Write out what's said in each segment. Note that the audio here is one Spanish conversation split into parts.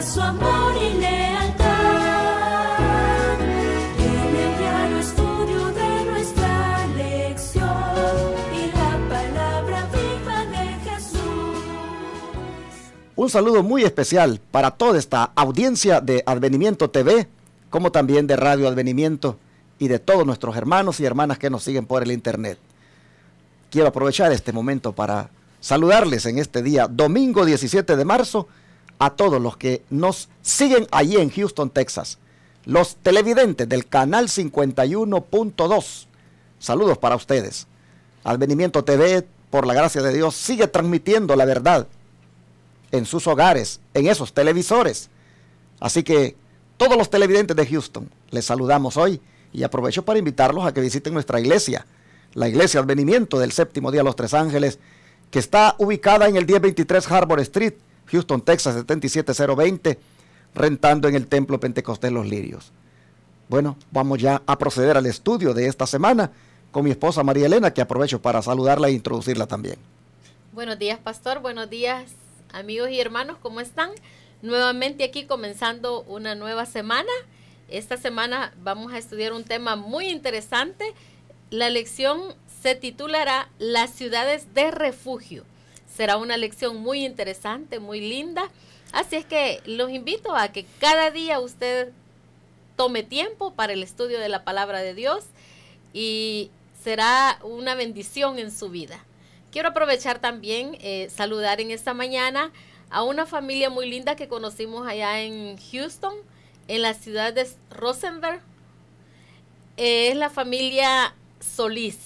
muestra su amor y lealtad. En el diario estudio de nuestra lección y la palabra viva de Jesús. Un saludo muy especial para toda esta audiencia de Advenimiento TV, como también de Radio Advenimiento y de todos nuestros hermanos y hermanas que nos siguen por el internet. Quiero aprovechar este momento para saludarles en este día, domingo 17 de marzo, a todos los que nos siguen allí en Houston, Texas, los televidentes del canal 51.2. Saludos para ustedes. Advenimiento TV, por la gracia de Dios, sigue transmitiendo la verdad en sus hogares, en esos televisores. Así que todos los televidentes de Houston, les saludamos hoy y aprovecho para invitarlos a que visiten nuestra iglesia, la Iglesia Advenimiento del Séptimo Día de los Tres Ángeles, que está ubicada en el 1023 Harbor Street, Houston, Texas, 77020, rentando en el Templo Pentecostés Los Lirios. Bueno, vamos ya a proceder al estudio de esta semana con mi esposa María Elena, que aprovecho para saludarla e introducirla también. Buenos días, pastor. Buenos días, amigos y hermanos. ¿Cómo están? Nuevamente aquí comenzando una nueva semana. Esta semana vamos a estudiar un tema muy interesante. La lección se titulará Las ciudades de refugio. Será una lección muy interesante, muy linda. Así es que los invito a que cada día usted tome tiempo para el estudio de la palabra de Dios y será una bendición en su vida. Quiero aprovechar también, saludar en esta mañana a una familia muy linda que conocimos allá en Houston, en la ciudad de Rosenberg. Es la familia Solís.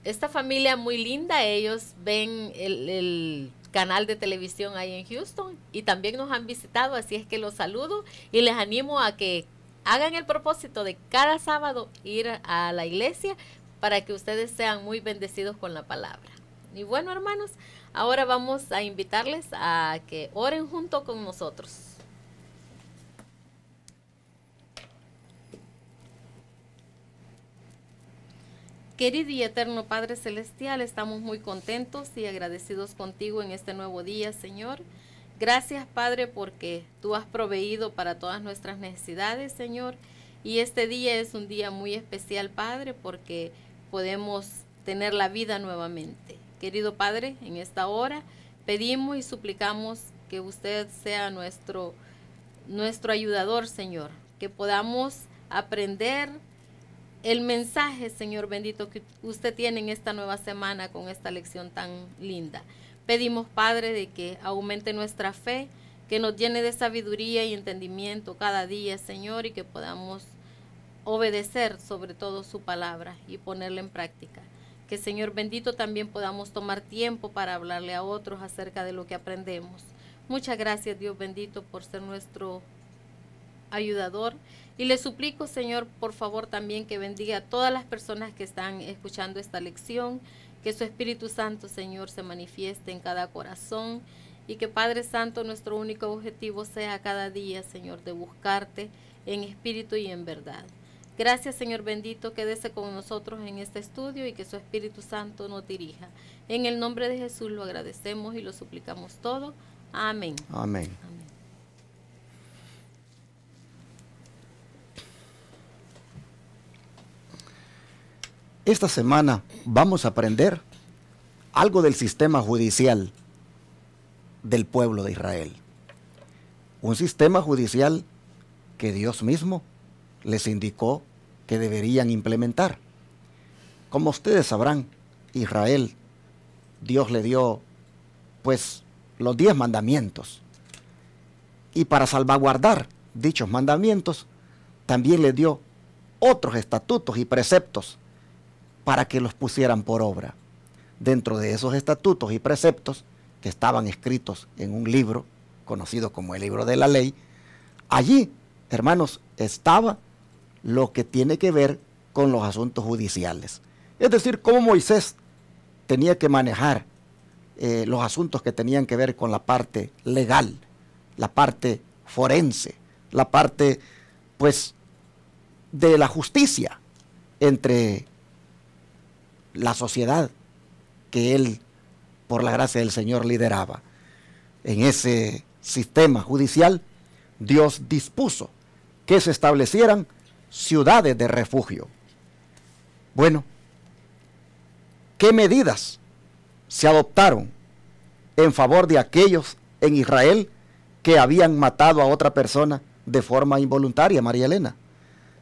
Esta familia muy linda, ellos ven el canal de televisión ahí en Houston y también nos han visitado, así es que los saludo y les animo a que hagan el propósito de cada sábado ir a la iglesia para que ustedes sean muy bendecidos con la palabra. Y bueno, hermanos, ahora vamos a invitarles a que oren junto con nosotros. Querido y eterno Padre Celestial, estamos muy contentos y agradecidos contigo en este nuevo día, Señor. Gracias, Padre, porque tú has proveído para todas nuestras necesidades, Señor. Y este día es un día muy especial, Padre, porque podemos tener la vida nuevamente. Querido Padre, en esta hora pedimos y suplicamos que usted sea nuestro ayudador, Señor. Que podamos aprender el mensaje, Señor bendito, que usted tiene en esta nueva semana con esta lección tan linda. Pedimos, Padre, de que aumente nuestra fe, que nos llene de sabiduría y entendimiento cada día, Señor, y que podamos obedecer sobre todo su palabra y ponerla en práctica. Que, Señor bendito, también podamos tomar tiempo para hablarle a otros acerca de lo que aprendemos. Muchas gracias, Dios bendito, por ser nuestro ayudador. Y le suplico, Señor, por favor también que bendiga a todas las personas que están escuchando esta lección, que su Espíritu Santo, Señor, se manifieste en cada corazón y que, Padre Santo, nuestro único objetivo sea cada día, Señor, de buscarte en espíritu y en verdad. Gracias, Señor bendito, quédese con nosotros en este estudio y que su Espíritu Santo nos dirija. En el nombre de Jesús lo agradecemos y lo suplicamos todo. Amén. Amén. Amén. Esta semana vamos a aprender algo del sistema judicial del pueblo de Israel. Un sistema judicial que Dios mismo les indicó que deberían implementar. Como ustedes sabrán, Israel, Dios le dio pues los 10 mandamientos. Y para salvaguardar dichos mandamientos, también le dio otros estatutos y preceptos para que los pusieran por obra. Dentro de esos estatutos y preceptos que estaban escritos en un libro conocido como el libro de la ley, allí, hermanos, estaba lo que tiene que ver con los asuntos judiciales. Es decir, cómo Moisés tenía que manejar los asuntos que tenían que ver con la parte legal, la parte forense, la parte, pues, de la justicia entre la sociedad que él, por la gracia del Señor, lideraba. En ese sistema judicial, Dios dispuso que se establecieran ciudades de refugio. Bueno, ¿qué medidas se adoptaron en favor de aquellos en Israel que habían matado a otra persona de forma involuntaria, María Elena?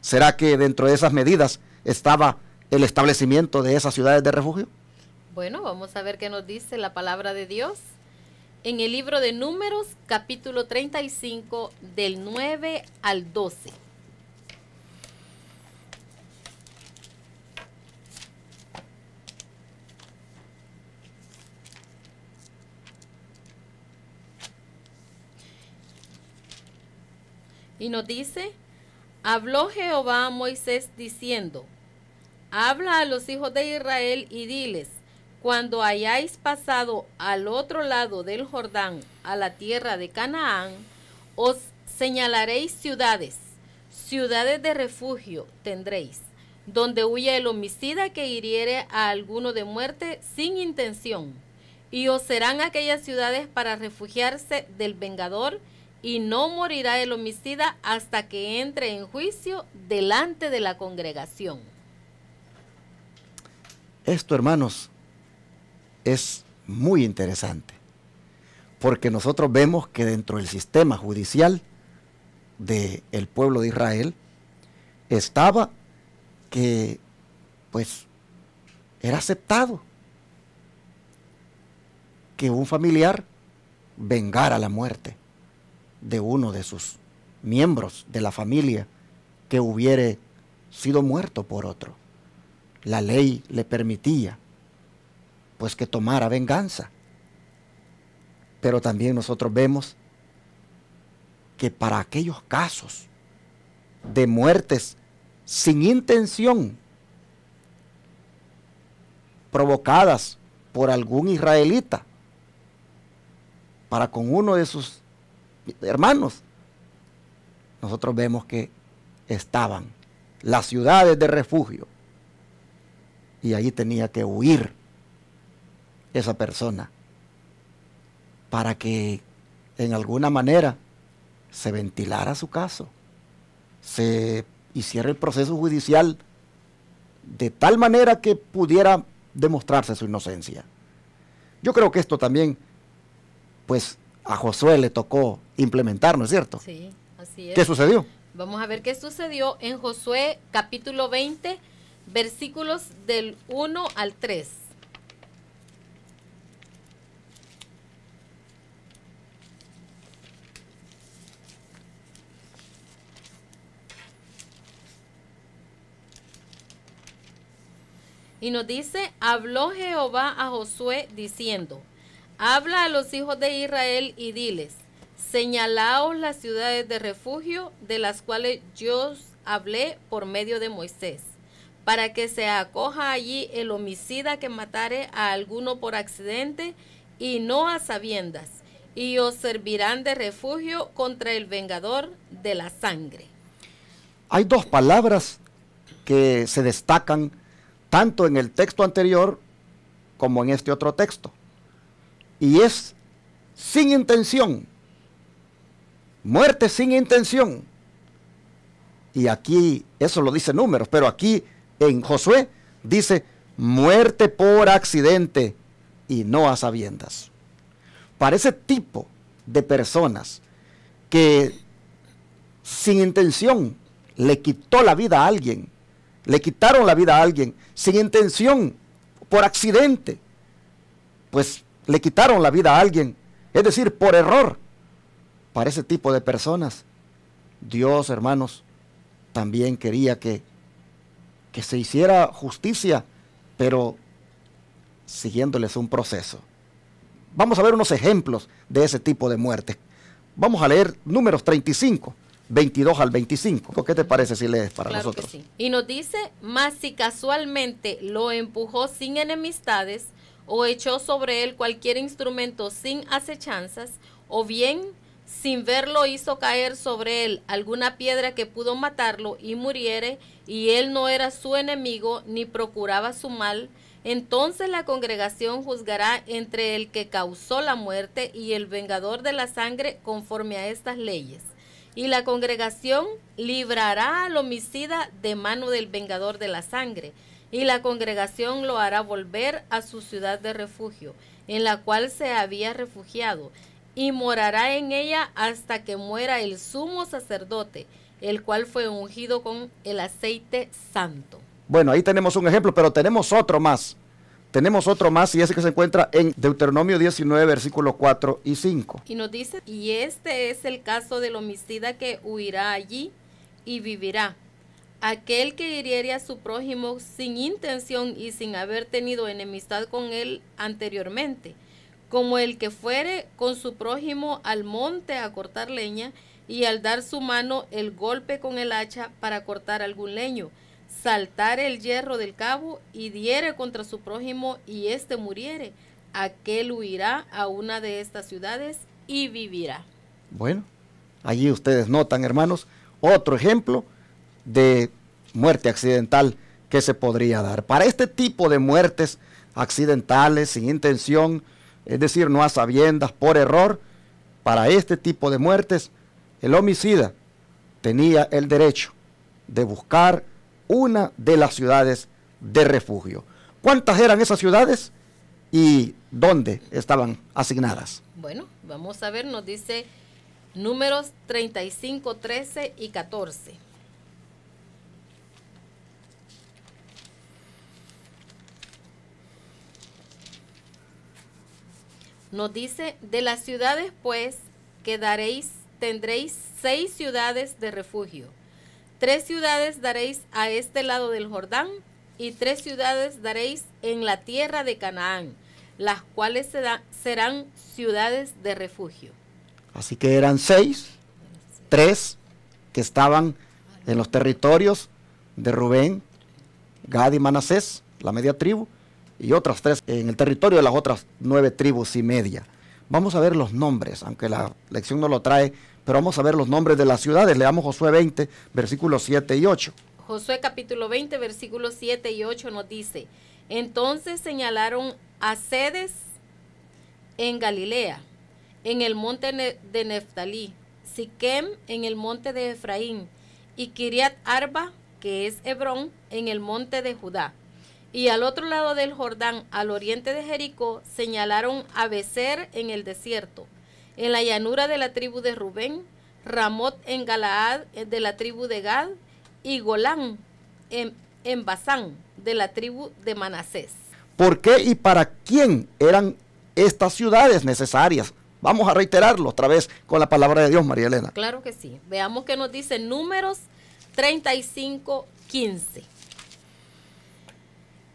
¿Será que dentro de esas medidas estaba el establecimiento de esas ciudades de refugio? Bueno, vamos a ver qué nos dice la palabra de Dios. En el libro de Números, capítulo 35, del 9 al 12. Y nos dice: habló Jehová a Moisés diciendo: habla a los hijos de Israel y diles: cuando hayáis pasado al otro lado del Jordán, a la tierra de Canaán, os señalaréis ciudades, ciudades de refugio tendréis, donde huya el homicida que hiriere a alguno de muerte sin intención, y os serán aquellas ciudades para refugiarse del vengador, y no morirá el homicida hasta que entre en juicio delante de la congregación. Esto, hermanos, es muy interesante, porque nosotros vemos que dentro del sistema judicial del pueblo de Israel estaba que, pues, era aceptado que un familiar vengara la muerte de uno de sus miembros de la familia que hubiere sido muerto por otro. La ley le permitía pues que tomara venganza. Pero también nosotros vemos que para aquellos casos de muertes sin intención provocadas por algún israelita para con uno de sus hermanos, nosotros vemos que estaban las ciudades de refugio y ahí tenía que huir esa persona para que en alguna manera se ventilara su caso, se hiciera el proceso judicial de tal manera que pudiera demostrarse su inocencia. Yo creo que esto también, pues, a Josué le tocó implementar, ¿no es cierto? Sí, así es. ¿Qué sucedió? Vamos a ver qué sucedió en Josué capítulo 20, versículos del 1 al 3. Y nos dice: habló Jehová a Josué diciendo: habla a los hijos de Israel y diles: señalaos las ciudades de refugio de las cuales yo os hablé por medio de Moisés, para que se acoja allí el homicida que matare a alguno por accidente y no a sabiendas, y os servirán de refugio contra el vengador de la sangre. Hay dos palabras que se destacan tanto en el texto anterior como en este otro texto. Y es sin intención, muerte sin intención. Y aquí, eso lo dice Números, pero aquí en Josué dice muerte por accidente y no a sabiendas. Para ese tipo de personas que sin intención le quitó la vida a alguien, le quitaron la vida a alguien, sin intención, por accidente, pues le quitaron la vida a alguien, es decir, por error. Para ese tipo de personas, Dios, hermanos, también quería que se hiciera justicia, pero siguiéndoles un proceso. Vamos a ver unos ejemplos de ese tipo de muerte. Vamos a leer Números 35, 22 al 25. ¿Qué te parece si lees para Claro nosotros? que sí. Y nos dice: mas si casualmente lo empujó sin enemistades, o echó sobre él cualquier instrumento sin acechanzas, o bien sin verlo hizo caer sobre él alguna piedra que pudo matarlo y muriere, y él no era su enemigo ni procuraba su mal, Entonces la congregación juzgará entre el que causó la muerte y el vengador de la sangre conforme a estas leyes. Y la congregación librará al homicida de mano del vengador de la sangre, y la congregación lo hará volver a su ciudad de refugio, en la cual se había refugiado, y morará en ella hasta que muera el sumo sacerdote, el cual fue ungido con el aceite santo. Bueno, ahí tenemos un ejemplo, pero tenemos otro más. Tenemos otro más y ese que se encuentra en Deuteronomio 19, versículos 4 y 5. Y nos dice, y este es el caso del homicida que huirá allí y vivirá. Aquel que hiriere a su prójimo sin intención y sin haber tenido enemistad con él anteriormente, como el que fuere con su prójimo al monte a cortar leña, y al dar su mano el golpe con el hacha para cortar algún leño, saltar el hierro del cabo y diere contra su prójimo y éste muriere, aquel huirá a una de estas ciudades y vivirá. Bueno, allí ustedes notan, hermanos, otro ejemplo de muerte accidental que se podría dar. Para este tipo de muertes accidentales, sin intención, es decir, no a sabiendas, por error, para este tipo de muertes, el homicida tenía el derecho de buscar una de las ciudades de refugio. ¿Cuántas eran esas ciudades y dónde estaban asignadas? Bueno, vamos a ver, nos dice Números 35, 13 y 14. Nos dice, de las ciudades pues tendréis 6 ciudades de refugio. 3 ciudades daréis a este lado del Jordán, y 3 ciudades daréis en la tierra de Canaán, las cuales serán ciudades de refugio. Así que eran 6, 3 que estaban en los territorios de Rubén, Gad y Manasés, la media tribu, y otras 3 en el territorio de las otras 9 tribus y media. Vamos a ver los nombres, aunque la lección no lo trae, pero vamos a ver los nombres de las ciudades. Leamos Josué 20, versículos 7 y 8. Josué capítulo 20, versículos 7 y 8 nos dice, entonces señalaron a sedes en Galilea, en el monte de Neftalí, Siquem en el monte de Efraín, y Kiriat Arba, que es Hebrón, en el monte de Judá. Y al otro lado del Jordán, al oriente de Jericó, señalaron a Becer en el desierto, en la llanura de la tribu de Rubén, Ramot en Galaad de la tribu de Gad, y Golán en Basán de la tribu de Manasés. ¿Por qué y para quién eran estas ciudades necesarias? Vamos a reiterarlo otra vez con la palabra de Dios, María Elena. Claro que sí. Veamos que nos dice Números 35, 15.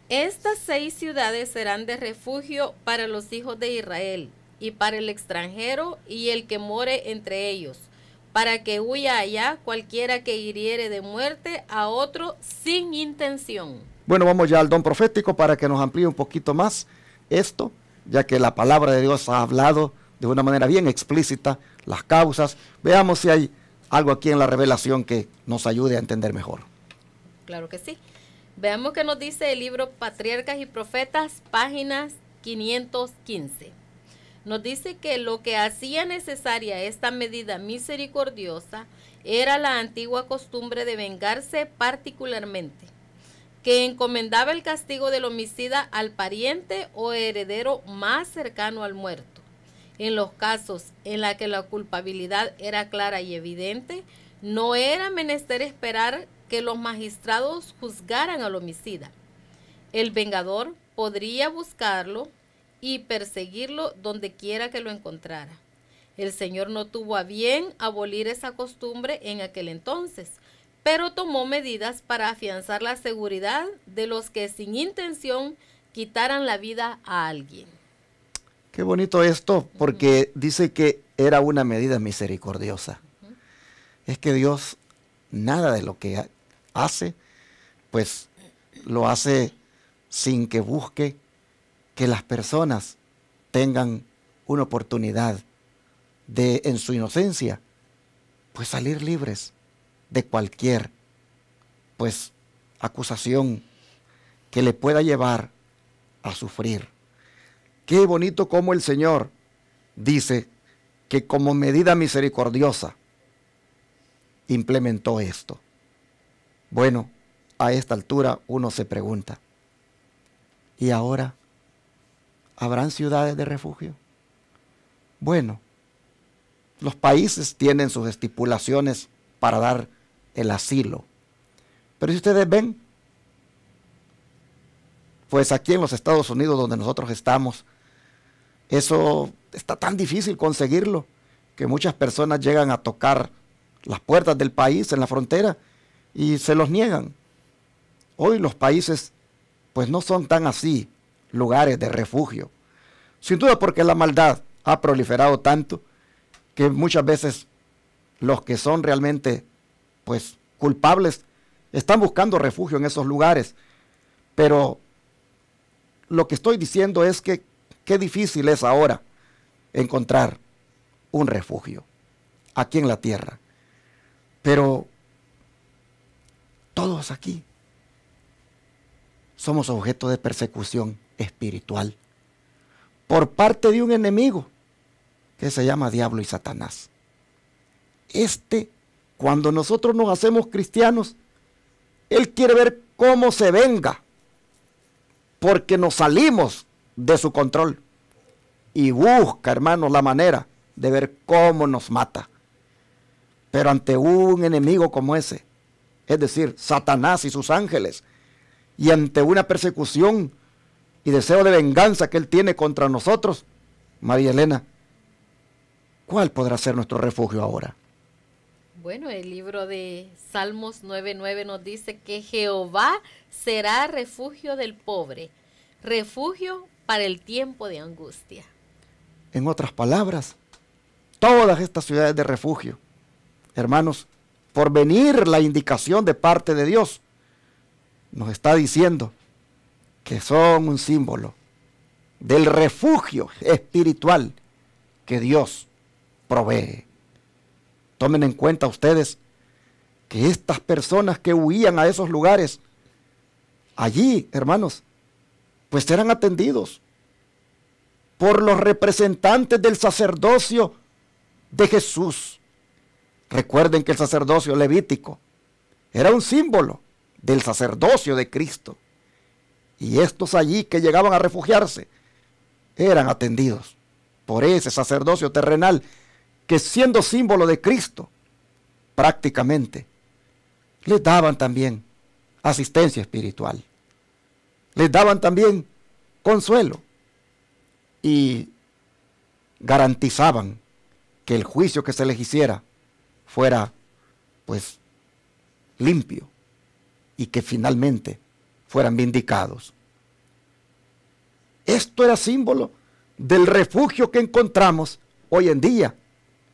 Estas 6 ciudades serán de refugio para los hijos de Israel, y para el extranjero y el que more entre ellos, para que huya allá cualquiera que hiriere de muerte a otro sin intención. Bueno, vamos ya al don profético para que nos amplíe un poquito más esto, ya que la palabra de Dios ha hablado de una manera bien explícita las causas. Veamos si hay algo aquí en la revelación que nos ayude a entender mejor. Claro que sí. Veamos qué nos dice el libro Patriarcas y Profetas, páginas 515. Nos dice que lo que hacía necesaria esta medida misericordiosa era la antigua costumbre de vengarse particularmente, que encomendaba el castigo del homicida al pariente o heredero más cercano al muerto. En los casos en los que la culpabilidad era clara y evidente, no era menester esperar que los magistrados juzgaran al homicida. El vengador podría buscarlo y perseguirlo donde quiera que lo encontrara. El Señor no tuvo a bien abolir esa costumbre en aquel entonces, pero tomó medidas para afianzar la seguridad de los que sin intención quitaran la vida a alguien. Qué bonito esto, porque dice que era una medida misericordiosa. Es que Dios nada de lo que hace, pues lo hace sin que busque que las personas tengan una oportunidad de, en su inocencia, pues salir libres de cualquier, pues, acusación que le pueda llevar a sufrir. Qué bonito como el Señor dice que como medida misericordiosa implementó esto. Bueno, a esta altura uno se pregunta, ¿y ahora habrán ciudades de refugio? Bueno, los países tienen sus estipulaciones para dar el asilo. Pero si ustedes ven, pues aquí en los Estados Unidos, donde nosotros estamos, eso está tan difícil conseguirlo, que muchas personas llegan a tocar las puertas del país en la frontera y se los niegan. Hoy los países pues no son tan así lugares de refugio. Sin duda porque la maldad ha proliferado tanto que muchas veces los que son realmente pues culpables están buscando refugio en esos lugares. Pero lo que estoy diciendo es que qué difícil es ahora encontrar un refugio aquí en la tierra. Pero todos aquí somos objeto de persecución espiritual por parte de un enemigo que se llama Diablo y Satanás. Cuando nosotros nos hacemos cristianos, él quiere ver cómo se venga, porque nos salimos de su control y busca, hermanos, la manera de ver cómo nos mata. Pero ante un enemigo como ese, es decir, Satanás y sus ángeles, y ante una persecución y deseo de venganza que él tiene contra nosotros, María Elena, ¿cuál podrá ser nuestro refugio ahora? Bueno, el libro de Salmos 9:9 nos dice que Jehová será refugio del pobre, refugio para el tiempo de angustia. En otras palabras, todas estas ciudades de refugio, hermanos, por venir la indicación de parte de Dios, nos está diciendo que son un símbolo del refugio espiritual que Dios provee. Tomen en cuenta ustedes que estas personas que huían a esos lugares, allí, hermanos, pues eran atendidos por los representantes del sacerdocio de Jesús. Recuerden que el sacerdocio levítico era un símbolo del sacerdocio de Cristo. Y estos allí que llegaban a refugiarse eran atendidos por ese sacerdocio terrenal que, siendo símbolo de Cristo, prácticamente les daban también asistencia espiritual. Les daban también consuelo y garantizaban que el juicio que se les hiciera fuera pues limpio y que finalmente fueran vindicados. Esto era símbolo del refugio que encontramos hoy en día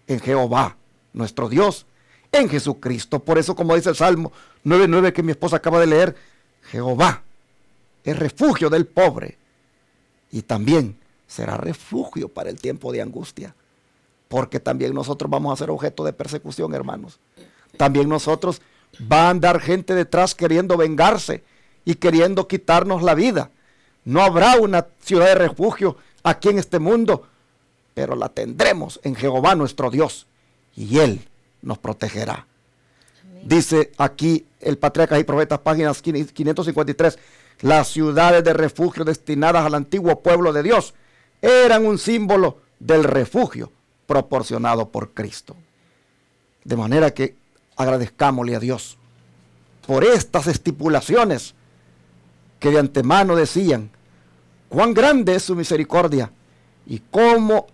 en Jehová, nuestro Dios, en Jesucristo. Por eso, como dice el Salmo 9:9 que mi esposa acaba de leer, Jehová es refugio del pobre y también será refugio para el tiempo de angustia, porque también nosotros vamos a ser objeto de persecución, hermanos. También nosotros va a andar gente detrás queriendo vengarse y queriendo quitarnos la vida. No habrá una ciudad de refugio aquí en este mundo, pero la tendremos en Jehová nuestro Dios y Él nos protegerá. Amén. Dice aquí el Patriarcas y Profetas, páginas 553, las ciudades de refugio destinadas al antiguo pueblo de Dios eran un símbolo del refugio proporcionado por Cristo. De manera que agradezcámosle a Dios por estas estipulaciones que de antemano decían cuán grande es su misericordia y cómo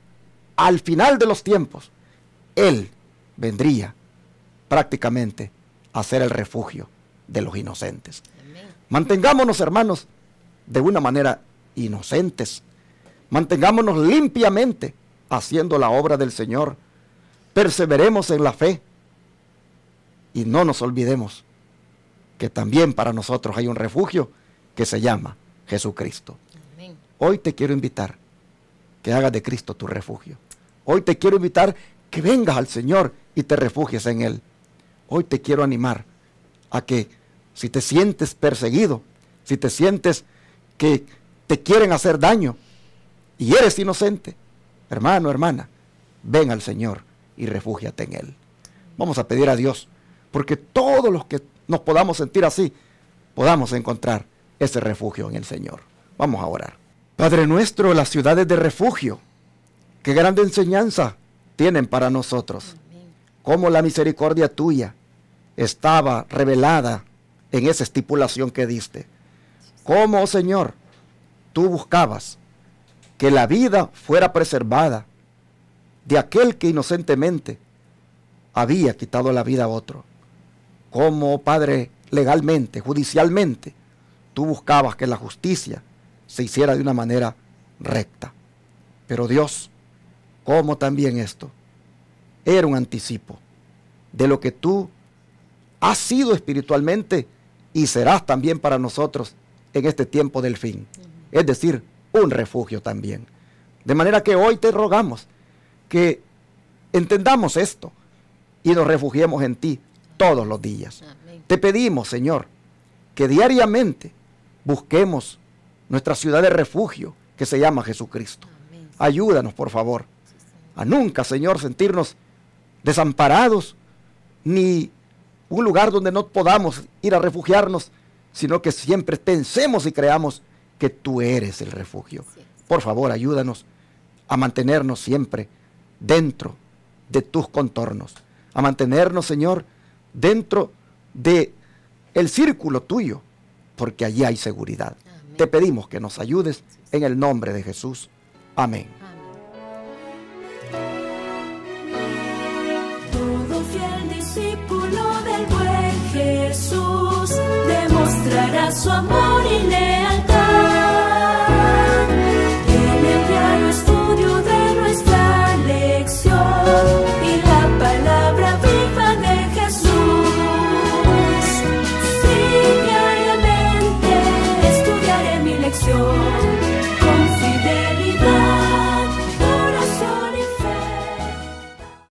al final de los tiempos Él vendría prácticamente a ser el refugio de los inocentes. Amén. Mantengámonos, hermanos, de una manera inocentes. Mantengámonos limpiamente haciendo la obra del Señor. Perseveremos en la fe y no nos olvidemos que también para nosotros hay un refugio que se llama Jesucristo. Amén. Hoy te quiero invitar que hagas de Cristo tu refugio. Hoy te quiero invitar que vengas al Señor y te refugies en Él. Hoy te quiero animar a que si te sientes perseguido, si te sientes que te quieren hacer daño y eres inocente, hermano, hermana, ven al Señor y refúgiate en Él. Vamos a pedir a Dios, porque todos los que nos podamos sentir así, podamos encontrar ese refugio en el Señor. Vamos a orar. Padre nuestro, las ciudades de refugio, qué grande enseñanza tienen para nosotros. Cómo la misericordia tuya estaba revelada en esa estipulación que diste. Cómo, oh Señor, tú buscabas que la vida fuera preservada de aquel que inocentemente había quitado la vida a otro. Cómo, Padre, legalmente, judicialmente, tú buscabas que la justicia se hiciera de una manera recta. Pero Dios, cómo también esto era un anticipo de lo que tú has sido espiritualmente y serás también para nosotros en este tiempo del fin. Es decir, un refugio también. De manera que hoy te rogamos que entendamos esto y nos refugiemos en ti todos los días. Amén. Te pedimos, Señor, que diariamente busquemos nuestra ciudad de refugio que se llama Jesucristo. Amén. Ayúdanos, por favor, a nunca, Señor, sentirnos desamparados, ni un lugar donde no podamos ir a refugiarnos, sino que siempre pensemos y creamos que tú eres el refugio. Por favor, ayúdanos a mantenernos siempre dentro de tus contornos, a mantenernos, Señor, dentro de el círculo tuyo, porque allí hay seguridad. Amén. Te pedimos que nos ayudes en el nombre de Jesús. Amén. Todo fiel discípulo del buen Jesús demostrará su amor y lealtad. En el diario estudio de nuestra lección y la palabra viva de Jesús. Sí, diariamente estudiaré mi lección.